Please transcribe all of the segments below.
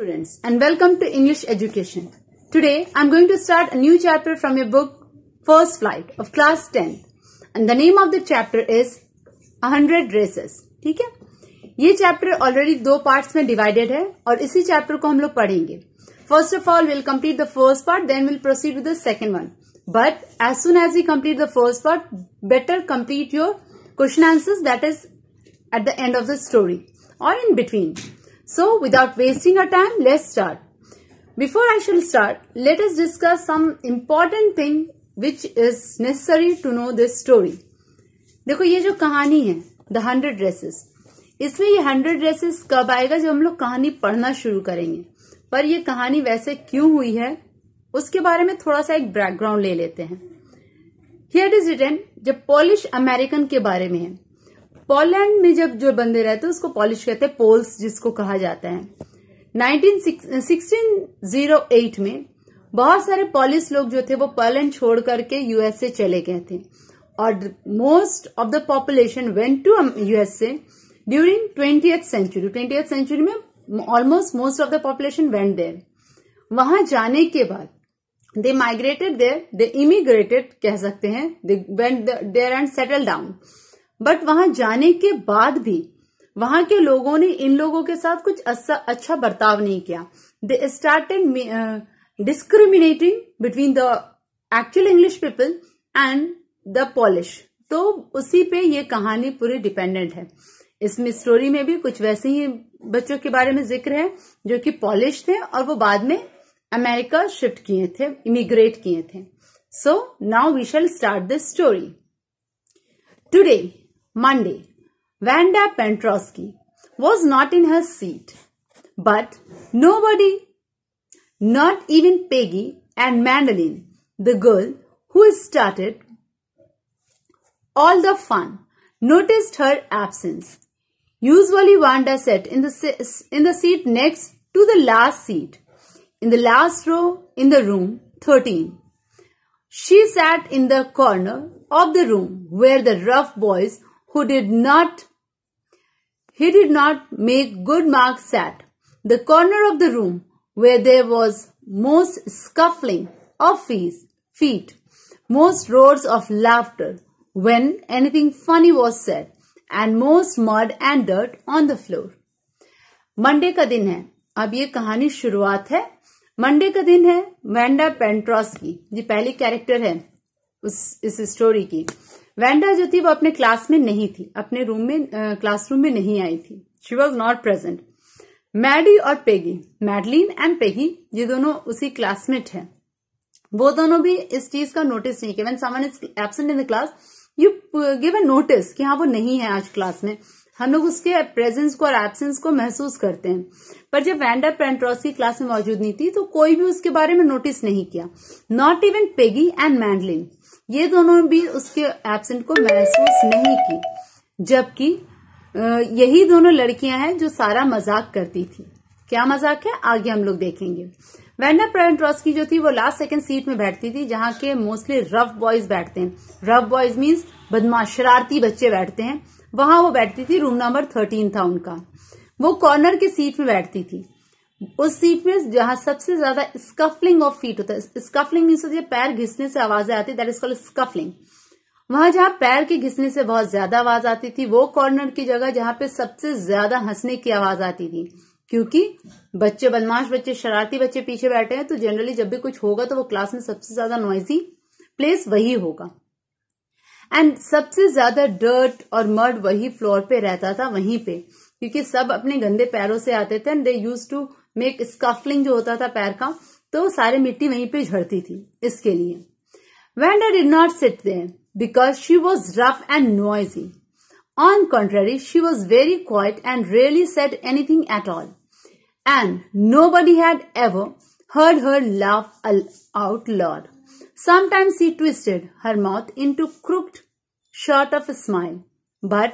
students, and welcome to English Education. Today I am going to start a new chapter from your book First Flight of class 10, and the name of the chapter is 100 Races. ठीक है, ये chapter already दो parts में divided है और इसी chapter को हम लोग पढ़ेंगे. First of all, we'll complete the first part, then we'll proceed with the second one. But as soon as we complete the first part, better complete your question answers, that is at the end of the story or in between. So without wasting our time, let's start. Before I shall start, let us discuss some important thing which is necessary to know this story. देखो ये जो कहानी है The 100 Races, इसमें ये 100 Races कब आएगा जब हम लोग कहानी पढ़ना शुरू करेंगे. पर ये कहानी वैसे क्यों हुई है उसके बारे में थोड़ा सा एक बैकग्राउंड ले लेते हैं. Here it is written, जब पॉलिश अमेरिकन के बारे में है. पोलैंड में जब जो बंदे रहते हैं उसको पॉलिश कहते हैं, पोल्स जिसको कहा जाता है. 1608 में बहुत सारे पॉलिश लोग जो थे वो पोलैंड छोड़ करके यूएसए चले गए थे और most of the population went to USA during 20th century. 20th century में almost most of the population went there. वहां जाने के बाद they migrated there, they immigrated कह सकते हैं, they went there and settle down. But वहां जाने के बाद भी वहां के लोगों ने इन लोगों के साथ कुछ अच्छा बर्ताव नहीं किया. They started discriminating between the actual English people and the polish. तो उसी पे ये कहानी पूरी डिपेंडेंट है. इसमें स्टोरी में भी कुछ वैसे ही बच्चों के बारे में जिक्र है जो कि पॉलिश थे और वो बाद में अमेरिका शिफ्ट किए थे, इमिग्रेट किए थे. So now we shall start this story. Today, Monday, Wanda Pentrosky was not in her seat, but nobody, not even Peggy and Madeline, the girl who started all the fun, noticed her absence. Usually, Wanda sat in the seat next to the last seat, in the last row in the room 13. She sat in the corner of the room where the rough boys who did not make good marks sat. The corner of the room where there was most scuffling of feet, most roars of laughter when anything funny was said, and most mud and dirt on the floor. Monday का दिन है. अब ये कहानी शुरुआत है. Monday का दिन है. वैंडा पेंट्रोस्की जी पहली कैरेक्टर है इस स्टोरी की. वैंडा जो थी वो अपने क्लास में नहीं थी, अपने रूम में क्लासरूम में नहीं आई थी. She was not present. Maddie और पेगी, मैडलिन एंड पेगी, ये दोनों उसी क्लासमेट हैं. वो दोनों भी इस चीज का नोटिस नहीं किया. When someone is absent in the class you give a notice कि हाँ वो नहीं है आज क्लास में. हम लोग उसके प्रेजेंस को और एब्सेंस को महसूस करते हैं. पर जब वैंडा पेंट्रोस्की क्लास में मौजूद नहीं थी तो कोई भी उसके बारे में नोटिस नहीं किया. Not even Peggy and Madeline, ये दोनों भी उसके एब्सेंट को महसूस नहीं की. जबकि यही दोनों लड़कियां हैं जो सारा मजाक करती थी. क्या मजाक है आगे हम लोग देखेंगे. वैंडा पेंट्रोस्की जो थी वो लास्ट सेकंड सीट में बैठती थी जहां के मोस्टली रफ बॉयज बैठते हैं. रफ बॉयज मीन्स बदमाश शरारती बच्चे बैठते हैं. वहां वो बैठती थी. रूम नंबर 13 था उनका. वो कॉर्नर की सीट में बैठती थी. उस सीट में जहां सबसे ज्यादा स्कफलिंग ऑफ फीट होता है. स्कफलिंग मीन्स होती है पैर घिसने से आवाजें आती, दैट इज कॉल्ड स्कफलिंग. वहां जहां पैर के घिसने से बहुत ज्यादा आवाज आती थी वो कॉर्नर की जगह जहां पे सबसे ज्यादा हंसने की आवाज आती थी. क्योंकि बच्चे बदमाश बच्चे शरारती बच्चे पीछे बैठे हैं तो जनरली जब भी कुछ होगा तो वो क्लास में सबसे ज्यादा नॉइजी प्लेस वही होगा. एंड सबसे ज्यादा डर्ट और मड वही फ्लोर पे रहता था, वहीं पे, क्योंकि सब अपने गंदे पैरों से आते थे. And they use to make scaffolding जो होता था पैर का, तो सारे मिट्टी वहीं पे झड़ती थी. इसके लिए Wanda did not sit there because she was rough and noisy. On contrary, she was very quiet and rarely said anything at all. And nobody had ever heard her laugh out loud. Sometimes she twisted her mouth into crooked sort of a smile, but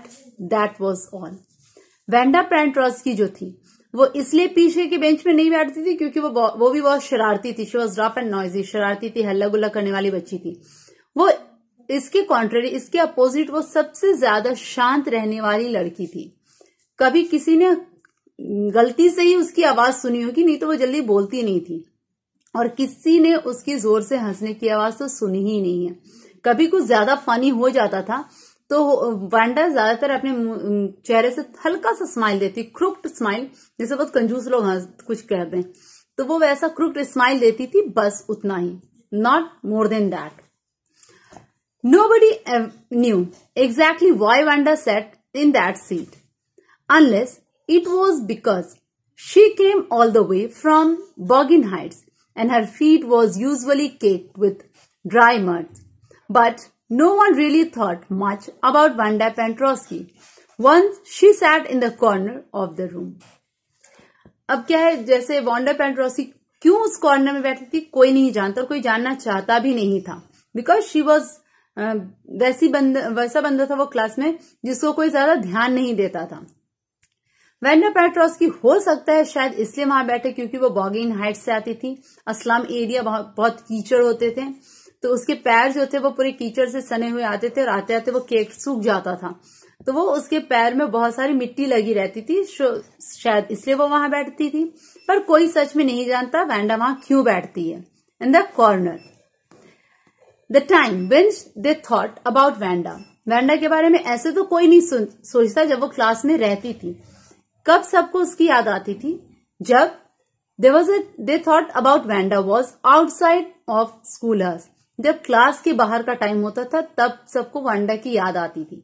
that was all. Wanda Pentrosky जो थी वो इसलिए पीछे के bench में नहीं बैठती थी क्योंकि वो भी बहुत शरारती थी. She was rough and noisy, शरारती थी, हल्ला गुल्ला करने वाली बच्ची थी. वो इसके कॉन्ट्ररी, इसके अपोजिट वो सबसे ज्यादा शांत रहने वाली लड़की थी. कभी किसी ने गलती से ही उसकी आवाज सुनी होगी, नहीं तो वो जल्दी बोलती नहीं थी। और किसी ने उसकी जोर से हंसने की आवाज तो सुनी ही नहीं है। कभी कुछ ज्यादा फनी हो जाता था तो वांडा ज्यादातर अपने चेहरे से हल्का सा स्माइल देती, क्रुक्ड स्माइल, जैसे बहुत कंजूस लोग कुछ कहते हैं, तो वो वैसा क्रुक्ड स्माइल देती थी, बस उतना ही, not more than that. Nobody knew exactly why Wanda sat in that seat, unless it was because she came all the way from Bergen Heights and her feet was usually caked with dry mud. But no one really thought much about Wanda Pentrosky once she sat in the corner of the room. अब क्या है, जैसे Wanda पेंट्रोसी क्यों उस corner में बैठी थी कोई नहीं जानता, कोई जानना चाहता भी नहीं था, बिकॉज शी वॉज वैसा बंदा था वो क्लास में जिसको कोई ज्यादा ध्यान नहीं देता था। वांडा पेंट्रोस्की हो सकता है शायद इसलिए वहां बैठे क्योंकि वो बॉगिन हाइट से आती थी, अस्लम एरिया बहुत कीचड़ होते थे, तो उसके पैर जो थे वो पूरे कीचड़ से सने हुए आते थे और आते आते वो केक सूख जाता था, तो वो उसके पैर में बहुत सारी मिट्टी लगी रहती थी, शायद इसलिए वो वहां बैठती थी। पर कोई सच में नहीं जानता वांडा वहां क्यों बैठती है in the corner. The time when they thought about Wanda के बारे में ऐसे तो कोई नहीं सोचता जब वो क्लास में रहती थी। कब सबको उसकी याद आती थी? जब they thought about Wanda was outside of school hours, जब क्लास के बाहर का टाइम होता था तब सबको वांडा की याद आती थी।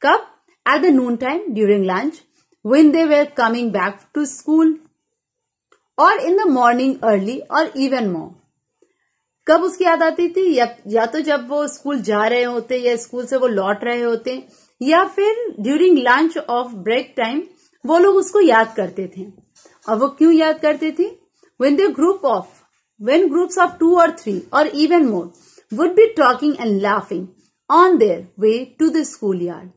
कब? At the noon time, during lunch, when they were coming back to school, और इन द मॉर्निंग अर्ली और इवन मोर। कब उसकी याद आती थी? या तो जब वो स्कूल जा रहे होते या स्कूल से वो लौट रहे होते, या फिर during lunch of break time वो लोग उसको याद करते थे। और वो क्यों याद करते थे? when groups of 2 or 3 or even more would be talking and laughing on their way to the schoolyard.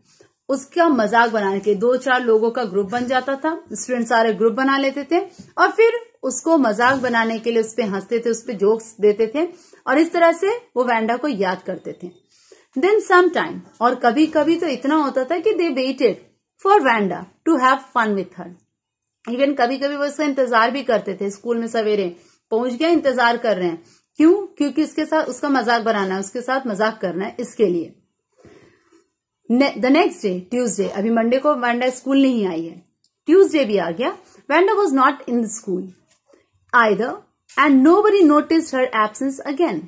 उसका मजाक बनाने के 2-4 लोगों का ग्रुप बन जाता था, स्टूडेंट सारे ग्रुप बना लेते थे और फिर उसको मजाक बनाने के लिए उस पर हंसते थे, उस पर जोक्स देते थे और इस तरह से वो वांडा को याद करते थे। देन सम टाइम, और कभी कभी तो इतना होता था कि they waited for Wanda to have fun with her. Even कभी कभी वो इसका इंतजार भी करते थे, स्कूल में सवेरे पहुंच गया, इंतजार कर रहे हैं, क्यों? क्योंकि उसके साथ उसका मजाक बनाना है, उसके साथ मजाक करना है, इसके लिए। द नेक्स्ट डे, ट्यूसडे, अभी मंडे को वांडा स्कूल नहीं आई है, ट्यूसडे भी आ गया, Wanda was not in the school either and nobody noticed her absence again.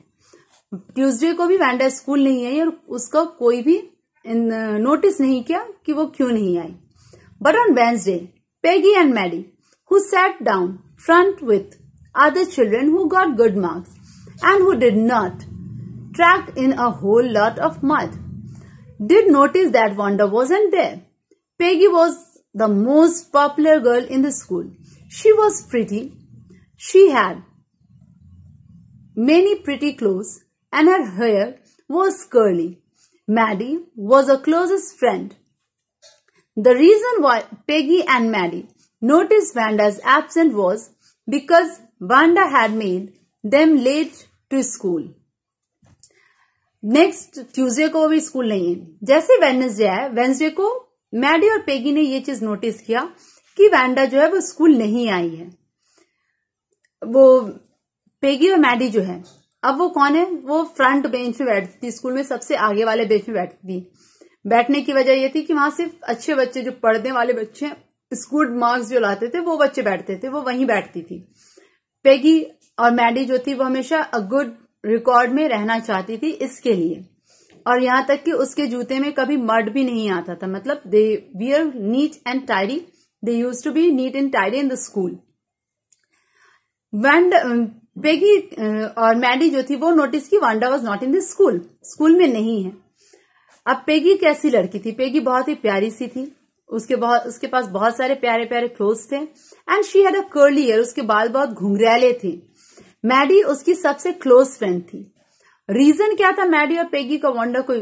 Tuesday को भी वांडा स्कूल नहीं आई और उसका कोई भी नोटिस नहीं किया कि वो क्यों नहीं आई। But on Wednesday, Peggy and Maddy, who sat down front with other children who got good marks and who did not track in a whole lot of mud, did notice that Wanda wasn't there. Peggy was the most popular girl in the school. She was pretty. She had many pretty clothes and her hair was curly. Maddie was her closest friend. The reason why Peggy and Maddie noticed Wanda's absence was because Wanda had made them late to school. Next Tuesday को भी school नहीं है। जैसे Wednesday आया, Wednesday को Maddie और Peggy ने ये चीज नोटिस किया कि वांडा जो है वो स्कूल नहीं आई है। वो पेगी और मैडी जो है, अब वो कौन है? वो फ्रंट बेंच में बैठती थी, स्कूल में सबसे आगे वाले बेंच में बैठती थी। बैठने की वजह ये थी कि वहां सिर्फ अच्छे बच्चे, जो पढ़ने वाले बच्चे, स्कूल मार्क्स जो लाते थे, वो बच्चे बैठते थे, वो वहीं बैठती थी। पेगी और मैडी जो थी वो हमेशा अ गुड रिकॉर्ड में रहना चाहती थी, इसके लिए। और यहां तक कि उसके जूते में कभी मड भी नहीं आता था, मतलब they wear neat and tidy, they used to be neat and tidy in the school. Peggy और मैडी जो थी वो नोटिस की Wanda was not in the school, school में नहीं है। अब पेगी कैसी लड़की थी? पेगी बहुत ही प्यारी सी थी, उसके पास बहुत सारे प्यारे प्यारे क्लोथ्स थे and she had a curly hair, उसके बाल बहुत घुंघरैले थे। मैडी उसकी सबसे क्लोज फ्रेंड थी। रीजन क्या था मैडी और पेगी का वांडा को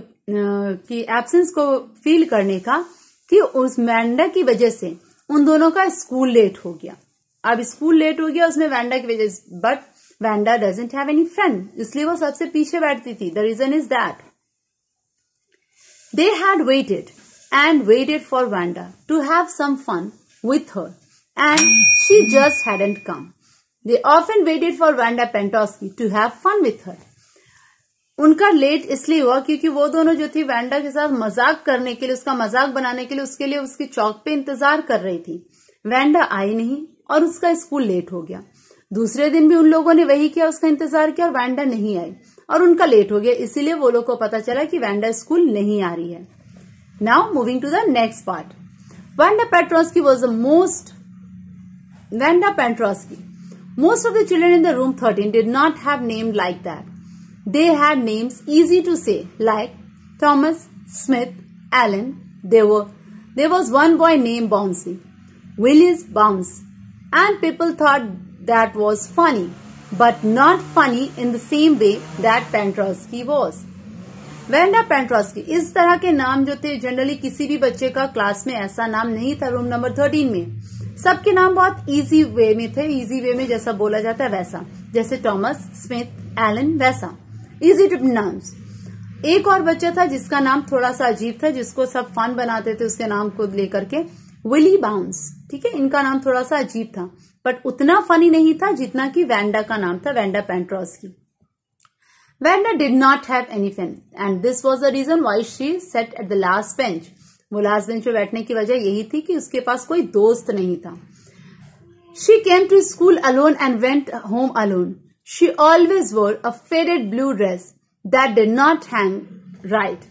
की एब्सेंस को फील करने का? कि उस वांडा की वजह से उन दोनों का स्कूल लेट हो गया। अब स्कूल लेट हो गया उसमें वांडा की वजह से, but Wanda doesn't have any friend, इसलिए वो सबसे पीछे बैठती थी। The reason is that they had waited and waited for Wanda to have some fun with her and she just hadn't come. They often waited for Wanda Pentovsky to have fun with her. उनका late इसलिए हुआ क्योंकि वो दोनों जो थी Wanda के साथ मजाक करने के लिए, उसका मजाक बनाने के लिए, उसके लिए उसकी चौक पे इंतजार कर रही थी. वैंडा आई नहीं और उसका स्कूल लेट हो गया. दूसरे दिन भी उन लोगों ने वही किया, उसका इंतजार किया और वैंडा नहीं आई और उनका लेट हो गया. इसीलिए वो लोग को पता चला कि वैंडा स्कूल नहीं आ रही है. Now moving to the next part. Wanda Pentovsky was the most of the children in the room 13 did not have names like that. They had names easy to say, like Thomas, Smith, Alan. There was one boy named Bouncy, Willis Bounce, and people thought that was funny, but not funny in the same way that Pentovsky was. Wanda Pentosky, इस तरह के नाम जो थे generally किसी भी बच्चे का क्लास में ऐसा नाम नहीं था. रूम नंबर 13 में सबके नाम बहुत इजी वे में थे. इजी वे में जैसा बोला जाता है वैसा, जैसे टॉमस, स्मिथ, एलन, वैसा इजी टू नाम्स. एक और बच्चा था जिसका नाम थोड़ा सा अजीब था, जिसको सब फन बनाते थे उसके नाम को लेकर के, विली बाउंस. ठीक है, इनका नाम थोड़ा सा अजीब था बट उतना फनी नहीं था जितना कि वैंडा का नाम था, Wanda पेंटोस्की. Wanda did not have any friends, and this was the reason why she sat at the last bench. वो लास्ट बेंच पे बैठने की वजह यही थी कि उसके पास कोई दोस्त नहीं था. She came to school alone and went home alone. She always wore a faded blue dress that did not hang right.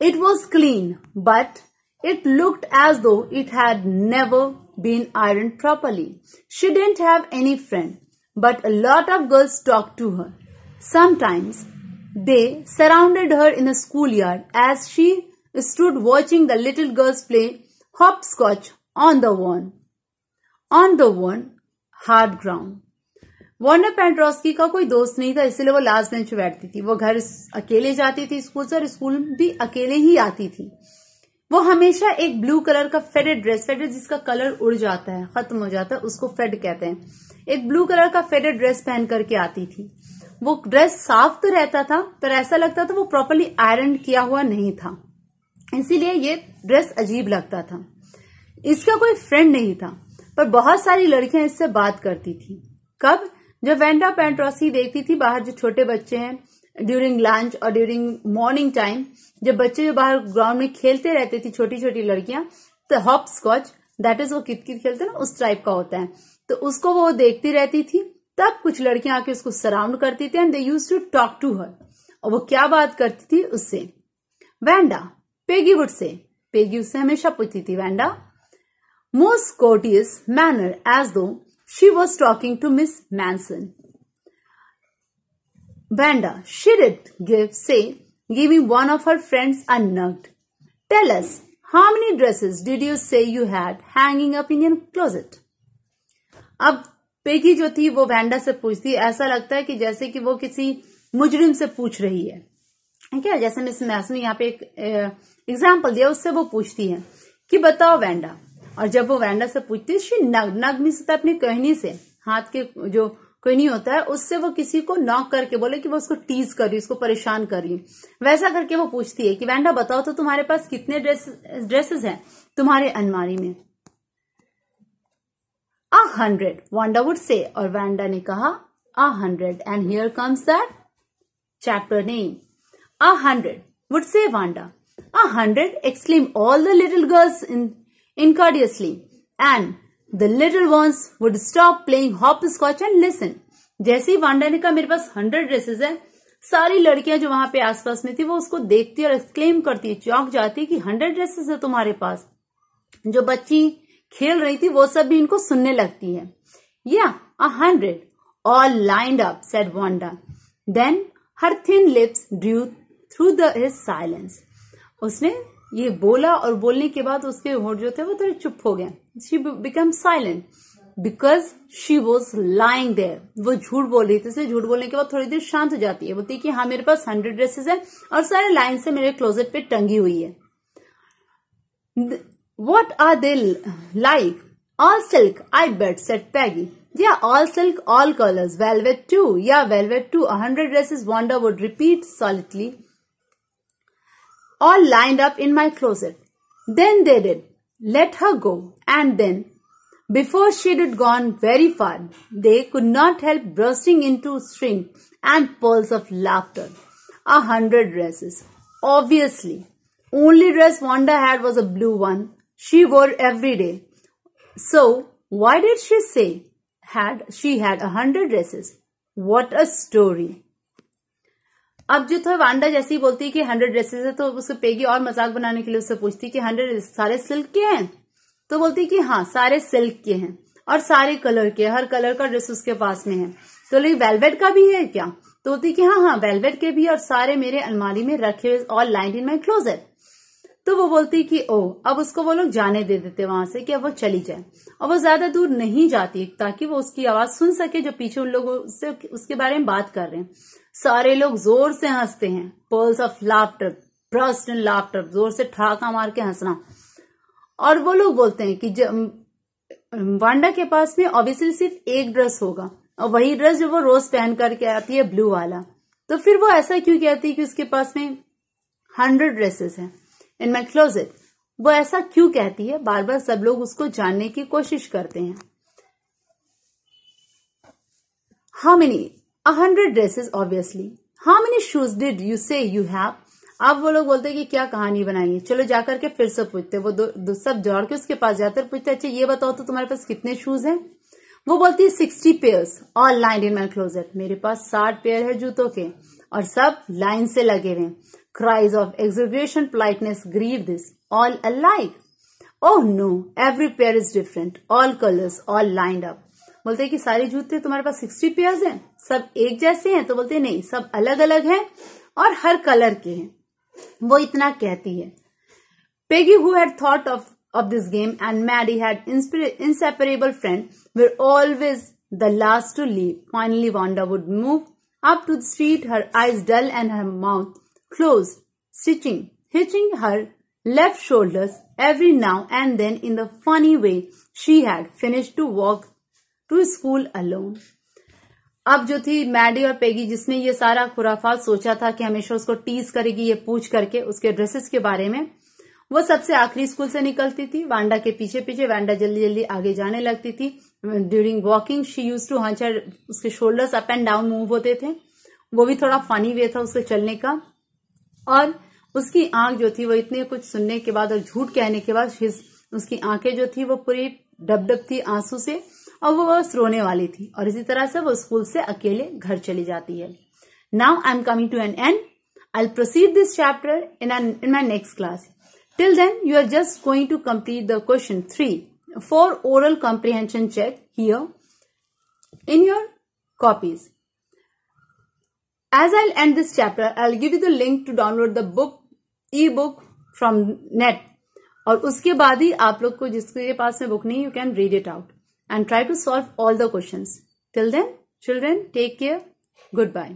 It was clean, but it looked as though it had never been ironed properly. She didn't have any friend, but a lot of girls talked to her. Sometimes they surrounded her in the schoolyard as she stood watching the little girls play hopscotch on the worn hard ground. Wanda Pentosky का कोई दोस्त नहीं था, इसलिए वो last bench पे बैठती थी. वो घर अकेले जाती थी स्कूल से और स्कूल भी अकेले ही आती थी. वो हमेशा एक ब्लू कलर का फेडेड ड्रेस, फेडेड जिसका कलर उड़ जाता है, खत्म हो जाता है, उसको फेड कहते हैं. एक ब्लू कलर का फेडेड ड्रेस पहन करके आती थी. वो ड्रेस साफ तो रहता था पर ऐसा लगता था वो प्रॉपर्ली आयरन किया हुआ नहीं था, इसीलिए ये ड्रेस अजीब लगता था. इसका कोई फ्रेंड नहीं था पर बहुत सारी लड़कियां इससे बात करती थी. कब? जब वैंडा पेंटोस्की देखती थी बाहर जो छोटे बच्चे हैं ड्यूरिंग लंच और ड्यूरिंग मॉर्निंग टाइम, जब बच्चे जो बाहर ग्राउंड में खेलते रहते थी, छोटी छोटी लड़कियां, तो हॉप स्कॉच, दैट इज वो कितकित खेलते ना, उस टाइप का होता है, तो उसको वो देखती रहती थी. तब कुछ लड़कियां आके उसको सराउंड करती थी and they used to talk to her. और वो क्या बात करती थी उससे? Wanda, Peggy would say, Peggy उससे हमेशा पूछती थी Wanda, most courteous manner as though she was talking to Miss Manson. Wanda, she did giving one of her friends a नग. Tell us, how many dresses did you say you had hanging up in your closet. अब Peggy जो थी वो Wanda से पूछती, ऐसा लगता है कि जैसे कि वो किसी मुजरिम से पूछ रही है. ठीक है, जैसे मिस मैसन यहाँ पे एक एग्जाम्पल दिया, उससे वो पूछती है कि बताओ वैंडा. और जब वो वैंडा से पूछती है, नग मीन्स होता है अपनी कहनी से, हाथ के जो कहनी होता है उससे वो किसी को नॉक करके बोले कि वो उसको टीज कर रही, उसको परेशान कर रही, वैसा करके वो पूछती है कि वैंडा बताओ तो तुम्हारे पास कितने ड्रेसेस हैं तुम्हारे अलमारी में. 100, Wanda would say, और वैंडा ने कहा 100, and here comes that chapter name. 100 would say Wanda. 100, exclaimed all the little girls incredulously, and the little ones would stop playing hopscotch and listen. जैसे ही वांडा ने कहा मेरे पास 100 ड्रेसेस है, सारी लड़कियां जो वहां पे आसपास में थी वो उसको देखती और एक्सक्लेम करती, चौंक जाती कि 100 ड्रेसेस है तुम्हारे पास. जो बच्ची खेल रही थी वो सब भी इनको सुनने लगती है. Yeah, 100, all lined up, said Wanda. Then her thin lips drew through his silence. उसने ये बोला और बोलने के बाद उसके होंठ जो थे वो थोड़े चुप हो गए. She became silent because she was lying there. वो झूठ बोल रही थी, इसलिए झूठ बोलने के बाद थोड़ी देर शांत हो जाती है. बोलती है कि हाँ मेरे पास 100 ड्रेसेस है और सारे लाइन से मेरे क्लोजेट पे टंगी हुई है. What are they like? All silk, I bet, said Peggy. Yeah, all silk, all colors. Velvet too. Yeah, velvet too. 100 dresses, Wanda would repeat solidly. All lined up in my closet. Then they did. Let her go. And then Before she had gone very far, they could not help bursting into shriek and pearls of laughter. 100 dresses. Obviously, only dress Wanda had was a blue one. She wore every day. So, why did she say she had 100 dresses? What a story. अब जो था Wanda जैसी बोलती कि 100 dresses है, तो उससे Peggy और मजाक बनाने के लिए उससे पूछती कि 100 सारे सिल्क के हैं? तो बोलती कि हाँ, सारे सिल्क के हैं और सारे कलर के, हर कलर का ड्रेस उसके पास में है। तो लेकिन वेलवेट का भी है क्या? तो बोलती कि हाँ, वेलवेट के भी, और सारे मेरे अलमारी में रखे हुए, ऑल लाइंड इन माई क्लोजेट। तो वो बोलती कि ओ, अब उसको वो लोग जाने दे देते वहां से कि अब वो चली जाए, और वो ज्यादा दूर नहीं जाती ताकि वो उसकी आवाज सुन सके जो पीछे उन लोगों से उसके बारे में बात कर रहे हैं। सारे लोग जोर से हंसते हैं, pearls of laughter, burst in laughter, जोर से ठहाका मार के हंसना। और वो लोग बोलते हैं कि वांडा के पास में ऑब्वियसली सिर्फ एक ड्रेस होगा, और वही ड्रेस जो वो रोज पहन करके आती है, ब्लू वाला। तो फिर वो ऐसा क्यों कहती है कि उसके पास में 100 ड्रेसेस हैं इन माई क्लोजेट? वो ऐसा क्यों कहती है? बार बार सब लोग उसको जानने की कोशिश करते हैं। How many? 100 dresses obviously. How many shoes did you say you have? अब वो लोग बोलते हैं कि क्या कहानी बनाई है। चलो जाकर के फिर से पूछते, वो सब दौड़ के उसके पास जाते और पूछते, अच्छा ये बताओ तो तुम्हारे पास कितने शूज हैं? वो बोलती है 60 पेयर्स ऑल लाइंड इन माई क्लोजेट। मेरे पास 60 पेयर है जूतों के, और सब लाइन से लगे हुए। Cries of exaggeration politeness greet this, all alike. Oh no, every pair is different, all colors, all lined up. बोलते हैं कि सारे जूते तुम्हारे पास 60 पेयर्स हैं, सब एक जैसे हैं? तो बोलते हैं नहीं, सब अलग अलग हैं और हर कलर के हैं। वो इतना कहती है। Peggy, who had thought of this game, and Maddie had inseparable friend, were always the last to leave. Finally, Wanda would move up to the street, her eyes dull and her mouth closed, hitching her left shoulders every now and then in the funny way she had finished to walk to school alone. अब जो थी Maddie और Peggy, जिसने ये सारा खुराफात सोचा था कि हमेशा उसको टीज करेगी ये पूछ करके उसके ड्रेसेस के बारे में, वो सबसे आखिरी स्कूल से निकलती थी वांडा के पीछे पीछे। वांडा जल्दी जल्दी आगे जाने लगती थी। During walking she use to hunch her, उसके shoulders up and down move होते थे। वो भी थोड़ा फनी वे था उसके चलने का। और उसकी आंख जो थी वो इतने कुछ सुनने के बाद और झूठ कहने के बाद उसकी आंखें जो थी वो पूरी डब थी आंसू से, और वो बस रोने वाली थी। और इसी तरह से वो स्कूल से अकेले घर चली जाती है। Now I am coming to an end. I will proceed this chapter in my next class. Till then you are just going to complete the question 3 for oral comprehension check here in your copies. As I'll end this chapter, I'll give you the link to download the e-book from net. और उसके बाद ही आप लोग को जिसके पास में book नहीं, you can read it out and try to solve all the questions. Till then, children, take care. Goodbye.